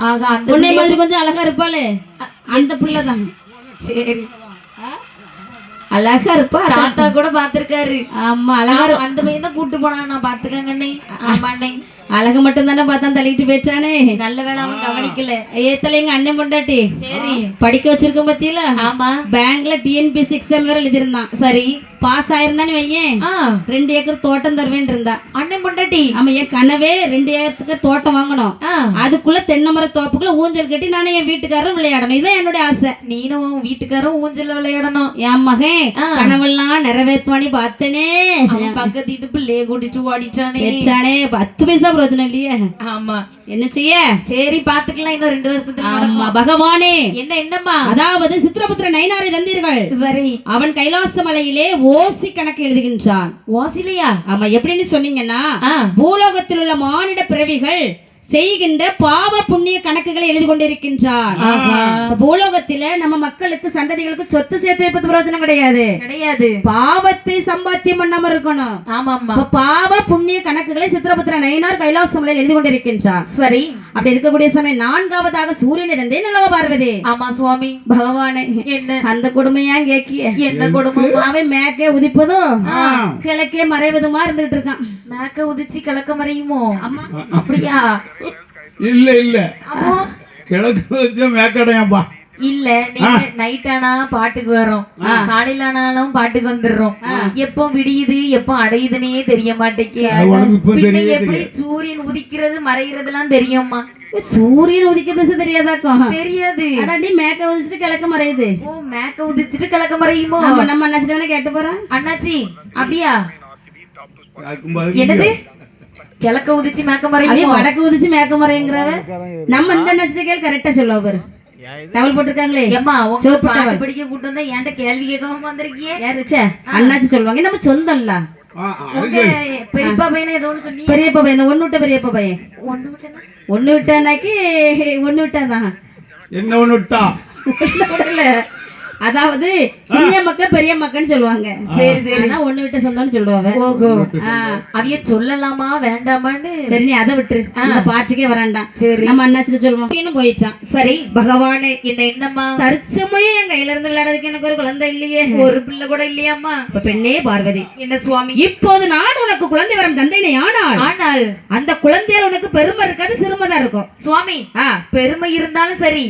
ஆக அந்த உன்னை மாதிரி கொஞ்சம் அழகா இருப்பாளே அந்த பிள்ளைதான். சரி. அழகா இருப்பா. தாத்தா கூட பாத்திருக்காரு. ஆமா அழகா. அந்த பையன் தான் கூட்டு போனா நான் பாத்துக்கங்க அண்ணே. ஆமா அண்ணே. அழகு மட்டும் தானே பார்த்தா தள்ளிட்டு போயிட்டானே. நல்ல வேலை அவன் கவனிக்கல. ஏத்தல எங்க அண்ணன் பொண்டாட்டி சரி படிக்க வச்சிருக்கோம் பத்தியில. ஆமா. பேங்க்ல டிஎன்பிஎஸ்சி எக்ஸாம் வேற எழுதிருந்தான். சரி. பாஸ் ஆயிருந்தான்னு வையேன் 2 ஏக்கர் தோட்டம் தருவேன் இருந்தா. அண்ணன் பொண்டாட்டி? ஆமா, என் கனவே 2 ஏக்கருக்கு தோட்டம் வாங்கணும். அதுக்குள்ள தென்னை மர தோப்புக்குள்ள ஊஞ்சல் கட்டி நானும் என் வீட்டுக்காரரும் விளையாடணும். இதுதான் என்னுடைய ஆசை. நீனும் வீட்டுக்காரும் ஊஞ்சல் விளையாடணும். என் மகன் கனவெல்லாம் நிறைவேற்றுவானி பார்த்தனே. பக்கத்து வீட்டு பிள்ளைய கூட்டிட்டு ஓடிச்சானே. 10 பைசா பிரயோஜனம் இல்லையே. ஆமா. என்ன செய்ய? சரி பாத்துக்கலாம் இன்னும் 2 வருஷத்துக்கு. ஆமா பகவானே. என்னம்மா? அதாவது சித்திரபுத்திரன் ஐனாரை தந்தீர்கள். சரி. அவன் கைலாச மலையிலே ஓசி கணக்கு எழுதுகின்றான். ஓசிலையா? ஆமா, எப்படின்னு சொன்னீங்கன்னா பூலோகத்தில் உள்ள மானிட பிறவிகள் செய்கின்ற பாவ புண்ணிய கணக்குகளை எழுதி கொண்டிருக்கின்றான். பூலோகத்தில நம்ம மக்களுக்கு சந்ததிகளுக்கு சொத்து சேர்த்து வைப்பது பிரயோஜனம் கிடையாது. பாவத்தை சம்பாத்தியம் பண்ணாம இருக்கணும். ஆமா. பாவ புண்ணிய கணக்குகளை சித்திரபுத்திர நயினார் கைலாசமலையில் எழுதி கொண்டிருக்கின்றான். சரி, அப்படி இருக்கக்கூடிய சமயம் நான்காவதாக சூரியன் இருந்தே நிலவ பார்வதி. ஆமா சுவாமி. பகவானே, என்ன அந்த கொடுமையா கேக்கிய? என்ன கொடுமை? அவன் மேக்கே உதிப்பதும் கிழக்கே மறைவதுமா இருந்துகிட்டு இருக்கான். மேக்க உதிச்சு கிழக்க மறையுமோ? ஆமா, அப்படியா? இல்ல கிழக்கு வச்ச மேக்கடையாப்பா. இல்ல, நீங்க நைட் ஆனா பாட்டுக்கு வரோம், காலையில ஆனாலும் பாட்டுக்கு வந்துடுறோம். எப்போ விடியுது எப்போ அடையுதுன்னே தெரிய மாட்டேங்குது. எப்படி சூரியன் உதிக்கிறது மறைகிறது எல்லாம் தெரியுமா? சூரியன் உதிக்கிறது தெரியாதாக்கும்? தெரியாது. அடாடி, மேக்க உதிச்சிட்டு கிழக்க மறையுது. ஓ, மேக்க உதிச்சிட்டு கிழக்க மறையுமோ? நம்ம அண்ணாச்சி கேட்டு போறோம். அண்ணாச்சி அப்படியா? என்னது கிழக்க உதிச்சு மேக்க மறையும், வடக்கு உதிச்சு மேக்க மறைங்கிறவ நம்ம இந்த நட்சத்திரம் கரெக்டா சொல்லுவா பாரு. டவல் போட்டிருக்காங்களே. ஏம்மா, உங்க பாட்டு படிக்க கூட்டு வந்தா என்கிட்ட கேள்வி கேட்காம வந்திருக்கியே? யாருச்சே? அண்ணாச்சி சொல்லுவாங்க. நம்ம சொந்தம்ல. உங்க பெரியப்பா பையனை ஏதோ ஒண்ணு சொன்னீங்க. பெரியப்பா பையன், ஒண்ணு விட்ட பெரியப்பா பையன். ஒண்ணு விட்டானாக்கி ஒண்ணு விட்டாதான். என்ன ஒண்ணு விட்டா? அதாவது சின்ன மக்கள் பெரிய மக்கள்னு சொல்லுவாங்க. சரி சரி, ஒண்ணு விட்டு சொந்தம்னு சொல்லுவாங்க. ஓஹோ, அவைய சொல்லலாமா வேண்டாமான்னு? சரி, நீ அதை விட்டு அந்த பாட்டுக்கே வராண்டாம். சரி, நம்ம அண்ணாச்சி சொல்லுவோம். போயிட்டான். சரி, பகவானே என்னம்மா தற்சமயம் என் கையில இருந்து விளையாடுறதுக்கு எனக்கு ஒரு குழந்தை இல்லையே, ஒரு பிள்ளை கூட இல்லையாம்மா? இப்ப பெண்ணே பார்வதி, என்ன சுவாமி? இப்போது நான் உனக்கு குழந்தை வரம் தந்தைனே. ஆனால் அந்த குழந்தையால் உனக்கு பெருமை இருக்காது, சிறுமைதான் இருக்கும். சுவாமி, பெருமை இருந்தாலும் சரி,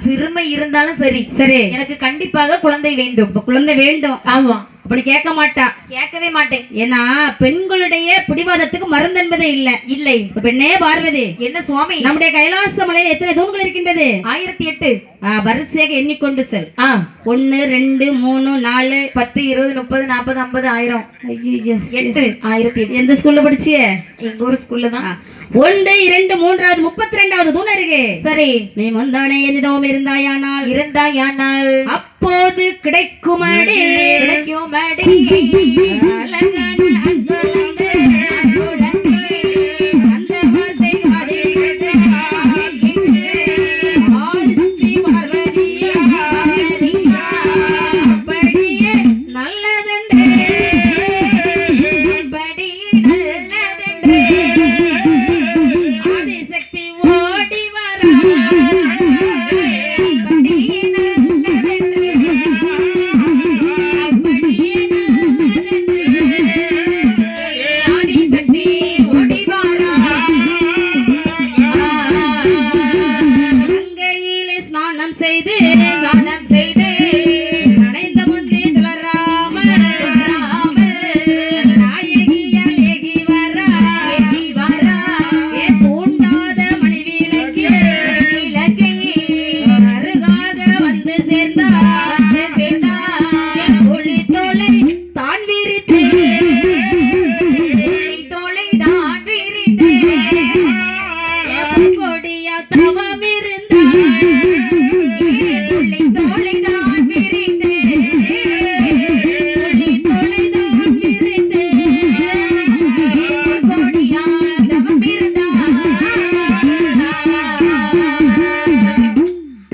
சிறுமை இருந்தாலும் சரி, சரி, எனக்கு கண்டிப்பா குழந்தை வேண்டும். குழந்தை வேண்டும். ஆமா. அப்படி கேட்க மாட்டா, கேட்கவே மாட்டேன். ஏன்னா பெண்களுடைய பிடிவாதத்துக்கு மருந்து என்பதே இல்லை. பெண்ணே பார்வதி, என்ன சுவாமி? நம்முடைய கைலாச மலையில எத்தனை தூண்கள் இருக்கின்றது? 1008. வரிசையாக எண்ணிக்கொண்டு செல். 1 2 3 4 10 20 30 40 50 1000. ஐயோ, 8 1008. எந்த ஸ்கூல்ல படிச்சிய? எங்க ஊர் ஸ்கூல்ல தான். 1 2 3வது 32வது தூண் இருக்கு. சரி, நீ முந்தானே எதிதோம் இருந்தாயானால் அப்போது கிடைக்குமடி அழகான அங்குலந்து அந்த வார்த்தை காதில் கேட்டு ஆதிசக்தி பார்வதியா அப்படியே நல்லதென்று ஆதிசக்தி ஓடி வரா. செய்து நனைந்த முந்தி துளராமல் நாயகியால் ஏகி வரா தூண்டாத மணிவிலக்கி அருகாக வந்து சேர்ந்தார். ஒளி தோலை தான் விரித்தே கொடியா தவம் இருந்தார்.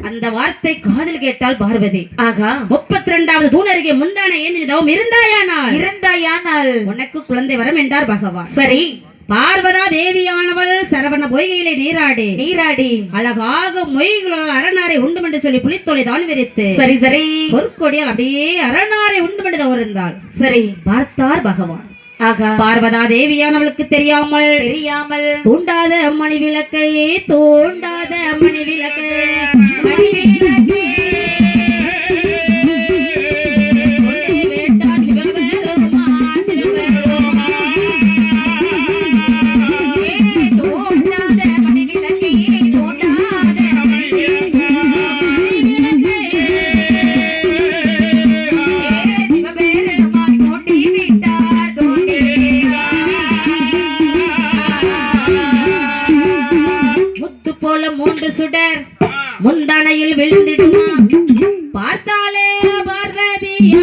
அந்த வார்த்தை காதில் கேட்டால் பார்வதி, ஆகா 32வது தூண் அருகே முந்தான ஏந்தினதும் இருந்தாயானால் உனக்கு குழந்தை வரம் என்றார் பகவான். சரி, பார்வதா தேவியானவள் சரவண பொய்கையிலே நீராடி அழகாக மொய்களால் அரணாரை உண்டும் என்று சொல்லி புலித்தோலை தான் விரித்து சரி பொற்கொடியால் அப்படியே அரணாரை உண்டும் என்று இருந்தாள். சரி, பார்த்தார் பகவான். ஆகா, பார்வதா தேவியானவளுக்கு தெரியாமல் தூண்டாத மணி விளக்கையே சுடர் முந்தானையில் விழுந்திடுமா பார்த்தாலே பார்வதியா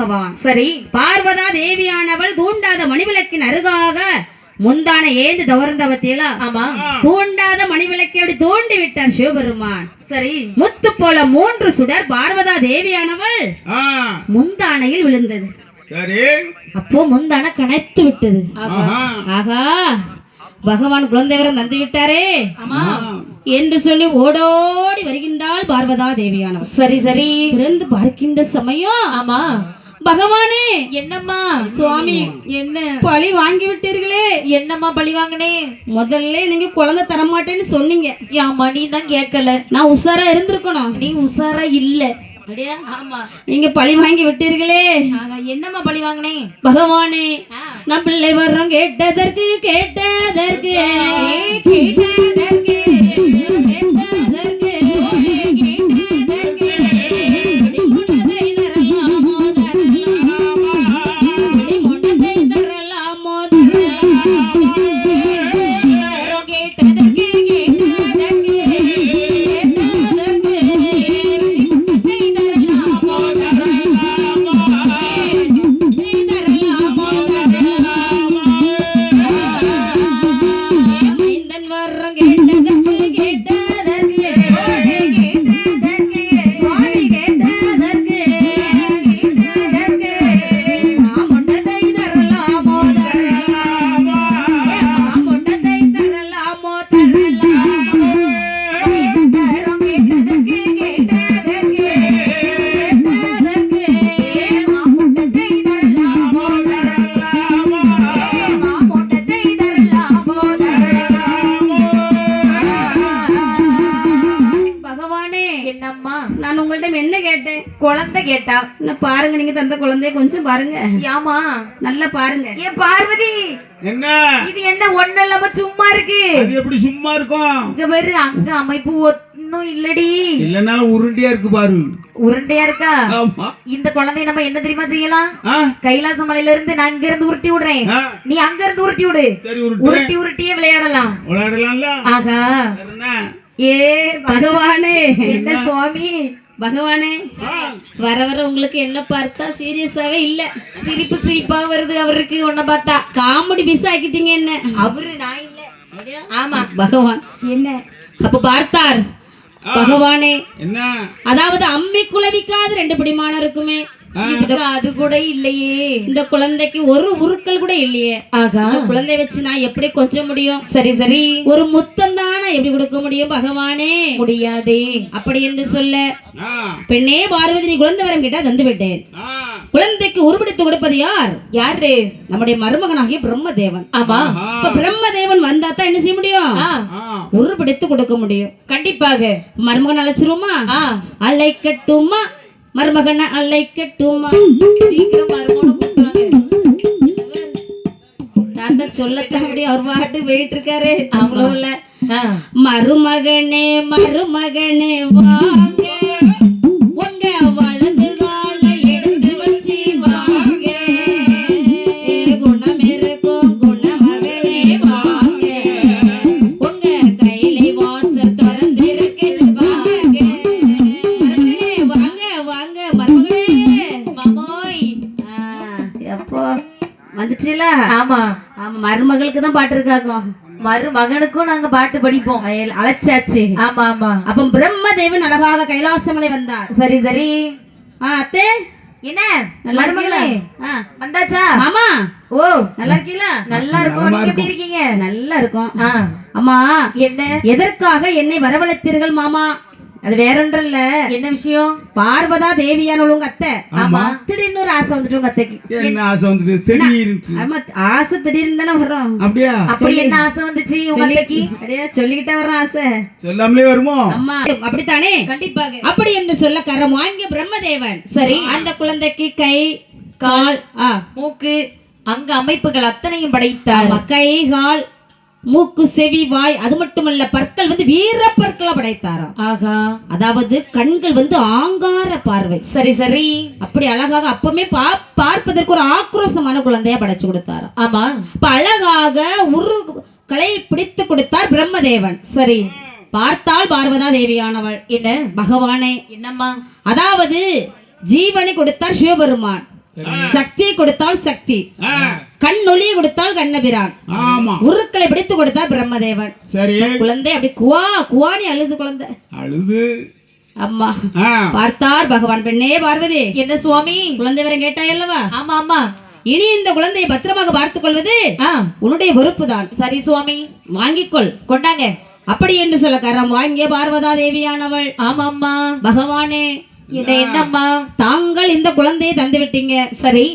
பகவான். சரி பார்வதா தேவியானவள் தூண்டாத மணிவிளக்கின் அருகாக முந்தான ஏந்து தவறந்தவத்தியலா. ஆமா தூண்டாத மணிவிளக்கை அப்படி தூண்டி விட்டார் சிவபெருமான். சரி முத்து போல 3 சுடர் பார்வதா தேவியானவள் ஆ, முந்தானையில் விழுந்தது. சரி. அப்போ முந்தான கனைத்து விட்டது. ஆஹா. ஆகா, பகவான் குழந்தைவரம் தந்து விட்டாரே ஆமா என்று சொல்லி ஓடோடி வருகின்றாள் பார்வதா தேவியானவள். சரி சரி திறந்து பார்க்கின்ற சமயம், ஆமா பகவானே என்னம்மா சுவாமி என்ன பழி வாங்கி விட்டீர்களே. என்னம்மா பழி வாங்கினே? முதல்ல நீங்க குழந்தை தரமாட்டேன்னு சொன்னீங்க. ஆமா நீ தான் கேட்கல. நான் உஷாரா இருந்திருக்கணும். நீ உஷாரா இல்ல. அப்படியா? ஆமா நீங்க பழி வாங்கி விட்டீர்களே. என்னம்மா பழி வாங்கினே? பகவானே, நான் பிள்ளை வர்றோம் கேட்டதற்கு கேட்டதற்கு கேட்டதற்கு என்னம்மா? நான் உங்கள்ட்ட என்ன கேட்டேன்? குழந்தை கேட்டா. பாருங்க, நீங்க தந்த குழந்தைய கொஞ்சம் பாருங்க. ஆமா நல்லா பாருங்க. ஏ பார்வதி, என்ன இது என்ன ஒண்ணு இல்லாம சும்மா இருக்கு? அது எப்படி சும்மா இருக்கும்? இங்க பாரு, அங்க அமைப்பு ஒன்னும் இல்லடி. இல்லனாலும் உருண்டையா இருக்கு பாரு. உருண்டையா இருக்கா? ஆமா. இந்த குழந்தைய நம்ம என்ன தெரியுமா செய்யலாம்? ஆ, கைலாச மலையில இருந்து நான் இங்க இருந்து உருட்டி விடுறேன், ஆ, நீ அங்க இருந்து உருட்டி விடு. சரி உருட்டு. உருட்டி உருட்டியே விளையாடலாம். விளையாடலாம்ல. ஆகா, வேற என்ன? ஏ பகவானே, என்ன சுவாமி? பகவானே, ஆ, வர வர உங்களுக்கு என்ன பார்த்தா சீரியஸாவே இல்ல. சிரிப்பு சிரிப்பா வருது அவருக்கு உன்னை பார்த்தா. காமெடி பிஸ் ஆக்கிட்டீங்க என்ன. அவரு நான் இல்ல. ஆமா பகவான். என்ன அப்ப பார்த்தார் பகவானே, என்ன? அதாவது அம்மி குலவிக்காது 2 பிடிமானம் இருக்குமே, இதுக்கு அது கூட இல்லையே. இந்த குழந்தைக்கு ஒரு உருக்கள் கூட இல்லையே. ஆகா, இந்த குழந்தை வச்சு நான் எப்படி கொஞ்ச முடியும்? சரி சரி, ஒரு முத்தம் தானே எப்படி கொடுக்க முடியும் பகவானே? முடியாதே. அப்படி என்று சொல்ல, ஆ, பெண்ணே பார்வதி, நீ குழந்தை வரம் கேட்டா தந்து விட்டேன். ஆ, குழந்தைக்கு உருவெடுத்து கொடுப்பது யார்? யாரு? நம்முடைய மருமகனாகிய பிரம்மதேவன். ஆமா, இப்ப பிரம்மதேவன் வந்தா தான் என்ன செய்ய முடியும்? ஆ, ஆ, உருவெடுத்து கொடுக்க முடியும். கண்டிப்பாக. மருமகன் அழைச்சிருமா? ஆ, அழைக்கட்டுமா? மருமகனை அழைக்கட்டுமா? சீக்கிரம் மருமகனை கூப்பிட்டு தாத்தா சொல்லத்தான் முடியும், அவர் பாட்டு போயிட்டு இருக்காரு. அவ்வளவுல வாங்க. மருமகனே மருமகனே வாங்க, உங்க வலது காலை எடுத்து வச்சு வாங்க, குணம் இருக்கும் குணமகனே வாங்க, உங்க கையில வாசல் திறந்திருக்குது வாங்க, வாங்க வாங்க மருமகனே. மாமோய். எப்போ வந்துச்சுல? ஆமா, ஆமா, மருமகளுக்கு தான் பாட்டு இருக்காக்கும். மருமகனுக்கும் நாங்க பாட்டு படிப்போம். அழைச்சாச்சு. ஆமா ஆமா. அப்ப பிரம்மதேவன் அழகாக கைலாசமலை வந்தார். சரி சரி. அத்தே, என்ன நல்லா மருமகளே இருக்கீங்களா? வந்தாச்சா? மாமா, ஓ நல்லா இருக்கீங்களா? நல்லா இருக்கும். நீங்க எப்படி இருக்கீங்க? நல்லா இருக்கும். ஆ, அம்மா, என்ன எதற்காக என்னை வரவழைத்தீர்கள் மாமா? அது வேற ஒன்றும் இல்ல. என்ன விஷயம்? பார்வதா தேவியான உங்க அத்தை. ஆமா. திடீர்னு ஒரு ஆசை வந்துட்டு உங்க அத்தைக்கு. என்ன ஆசை வந்துட்டு திடீர்னு? ஆமா, ஆசை திடீர்னு தானே வரும். அப்படியா? அப்படி என்ன ஆசை வந்துச்சு உங்க அத்தைக்கு? அப்படியே சொல்லிக்கிட்டே வர்றோம் ஆசை. சொல்லாமலே வருமோ? அம்மா, அப்படித்தானே? கண்டிப்பாக. அப்படி என்று சொல்ல கரம் வாங்கிய பிரம்மதேவன் சரி, அந்த குழந்தைக்கு கை, கால், மூக்கு, அங்க அமைப்புகள் அத்தனையும் படைத்தார். ஆமா, கை, கால், மூக்கு, செவி, வாய், அது மட்டுமல்ல பற்கள் வந்து வீர பற்களை படைத்தாராம். ஆகா, அதாவது கண்கள் வந்து ஆங்கார பார்வை. சரி சரி. அப்படி அழகாக அப்பமே பார்ப்பதற்கு ஒரு ஆக்ரோஷமான குழந்தையா படைச்சு கொடுத்தாராம். ஆமா, இப்ப அழகாக உருக்களை பிடித்து கொடுத்தார் பிரம்மதேவன். சரி. பார்த்தால் பார்வதா தேவியானவள். என்ன பகவானே, என்னம்மா? அதாவது ஜீவனை கொடுத்தார் சிவபெருமான். சக்தியை கொடுத்தால் சக்தி, கண் ஒளியை கொடுத்தால் கண்ணபிரான், ஆமா உருக்களை பிடித்து கொடுத்தால் பிரம்மதேவன். சரி குழந்தை அப்படி குவா குவானி அழுது குழந்தை. அழுது அம்மா ஆ, பார்த்தார் பகவான். பெண்ணே பார்வதி, என்ன சுவாமி? குழந்தை வரை கேட்டாய் அல்லவா? ஆமா ஆமா. இனி இந்த குழந்தையை பத்திரமாக பார்த்துக் கொள்வது உன்னுடைய பொறுப்புதான். சரி சுவாமி, வாங்கிக்கொள். கொண்டாங்க. அப்படி என்று சொல்ல கரம் வாங்கிய பார்வதா தேவியானவள், ஆமா அம்மா. பகவானே என்னம்மா? தாங்கள் இந்த குழந்தையை தந்து விட்டீங்க. சரி,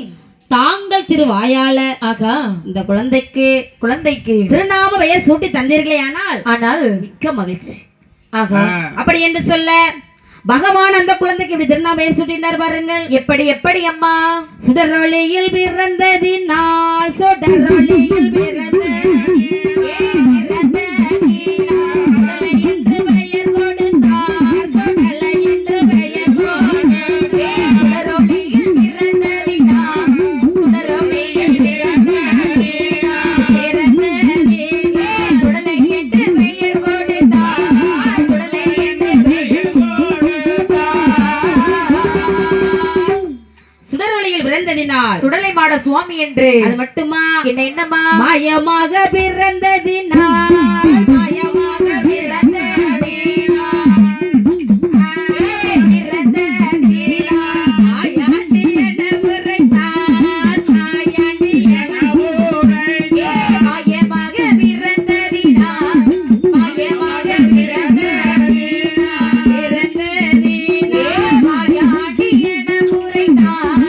தாங்கள் திருவாயால ஆகா இந்த குழந்தைக்கு திருநாம பெயர் சூட்டி தந்தீர்களே, ஆனால் மிக்க மகிழ்ச்சி. ஆகா, அப்படி என்று சொல்ல பகவான் அந்த குழந்தைக்கு இப்படி திருநாம பெயர் சூட்டினார் பாருங்கள். எப்படி அம்மா? சுடரொளியில் பிறந்ததினால், சுடரொளியில் சுடலை மாட சுவாமி என்று. அது மட்டுமா? என்னம்மா? மாயமாக பிறந்ததினால், மாயமாக பிறந்ததினால், மாயாண்டி என உரைத்தாள், மாயாண்டி என உரைத்தாள். மாயமாக பிறந்ததினால், மாயமாக பிறந்ததினால், மாயாண்டி என உரைத்தாள்.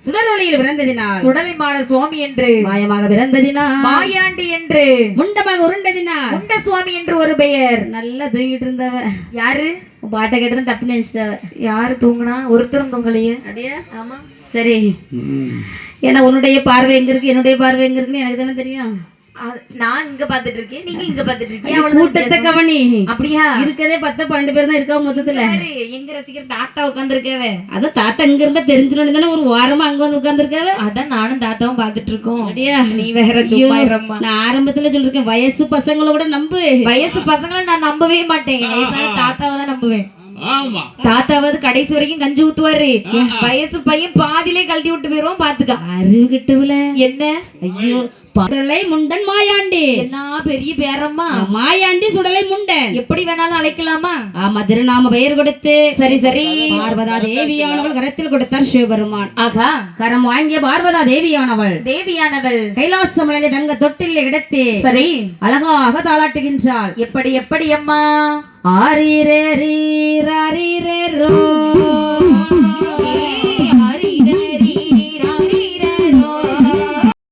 சுடரொளியில் பிறந்ததினால், சுடலை மாட சுவாமி என்று. மாயமாக பிறந்ததினால், மாயாண்டி என்று. முண்டமாக உருண்டதினால், முண்ட சுவாமி என்று ஒரு பெயர். நல்லா தூங்கிட்டு இருந்தவ. யாரு? பாட்டை கேட்டுதான் டப்புன்னு நினைச்சிட்டவ. யாரு தூங்குனா? ஒருத்தரும் தூங்கலையே. அப்படியா? ஆமா. சரி, ஏன்னா உன்னுடைய பார்வை எங்க இருக்கு, என்னுடைய பார்வை எங்க இருக்குன்னு எனக்கு தானே தெரியும். நான் இங்க பாத்துட்டு இருக்கேன், நீங்க இங்க பாத்துட்டு இருக்கீங்க. கூட்டத்தை கவனி. அப்படியா? இருக்கதே 10-12 பேர் தான் இருக்கா மொத்தத்துல. எங்க ரசிகர் தாத்தா உட்கார்ந்து இருக்கவே. அதான் தாத்தா இங்க இருந்தா தெரிஞ்சிடணும் தானே, ஒரு வாரமா அங்க வந்து உட்கார்ந்து இருக்கவே. அதான் நானும் தாத்தாவும் பாத்துட்டு இருக்கோம். அப்படியா? நீ வேற சும்மா இரும்மா. நான் ஆரம்பத்துல சொல்லிருக்கேன், வயசு பசங்களை விட நம்பு. வயசு பசங்களை நான் நம்பவே மாட்டேன். வயசான தாத்தாவை தான் நம்புவேன். ஆமா தாத்தாவது கடைசி வரைக்கும் கஞ்சி ஊத்துவாரு. வயசு பையன் பாதியிலே கழட்டி விட்டு போயிருவோம். பாத்துக்க. அறிவு கிட்டவுல என்ன? ஐயோ, சுடலை முண்டன் மாயாண்டி. என்ன பெரிய பேரம்மா? மாயாண்டி சுடலை முண்டன் எப்படி வேணாலும் அழைக்கலாமா? ஆமா, திருநாம பெயர் கொடுத்து. சரி சரி. பார்வதா தேவியானவள் கரத்தில் கொடுத்தார் சிவபெருமான். ஆகா, கரம் வாங்கிய பார்வதா தேவியானவள் கைலாசமலை தங்க தொட்டில் கிடத்தி சரி அழகாக தாளாட்டுகின்றாள். எப்படி அம்மா? ஆரீரே ரீரோ